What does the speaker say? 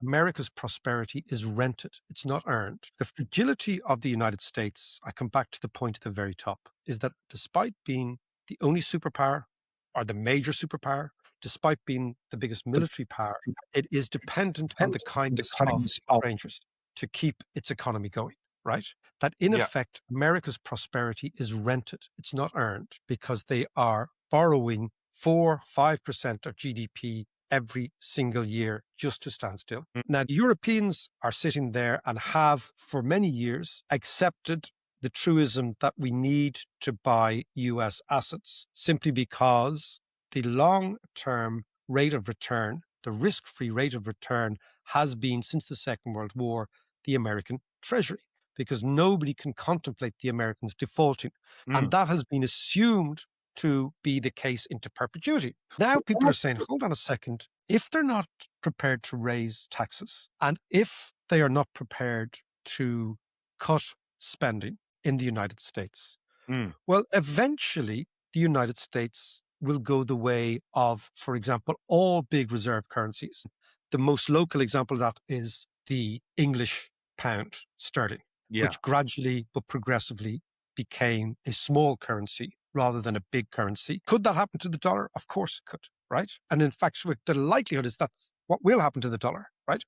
America's prosperity is rented. It's not earned. The fragility of the United States, I come back to the point at the very top, is that despite being the only superpower or the major superpower, despite being the biggest military power, it is dependent on the kindness of strangers to keep its economy going, right? That in Yeah. effect, America's prosperity is rented. It's not earned because they are borrowing 4-5% of GDP every single year just to stand still. Mm. Now, the Europeans are sitting there and have for many years accepted the truism that we need to buy US assets simply because the long-term rate of return, the risk-free rate of return, has been, since the Second World War, the American Treasury, because nobody can contemplate the Americans defaulting. And Mm. that has been assumed to be the case into perpetuity. Now people are saying, hold on a second, if they're not prepared to raise taxes and if they are not prepared to cut spending in the United States, Mm. well, eventually the United States will go the way of, for example, all big reserve currencies. The most local example of that is the English pound sterling, Yeah. which gradually but progressively became a small currency rather than a big currency. Could that happen to the dollar? Of course it could, right? And in fact, the likelihood is that's what will happen to the dollar, right?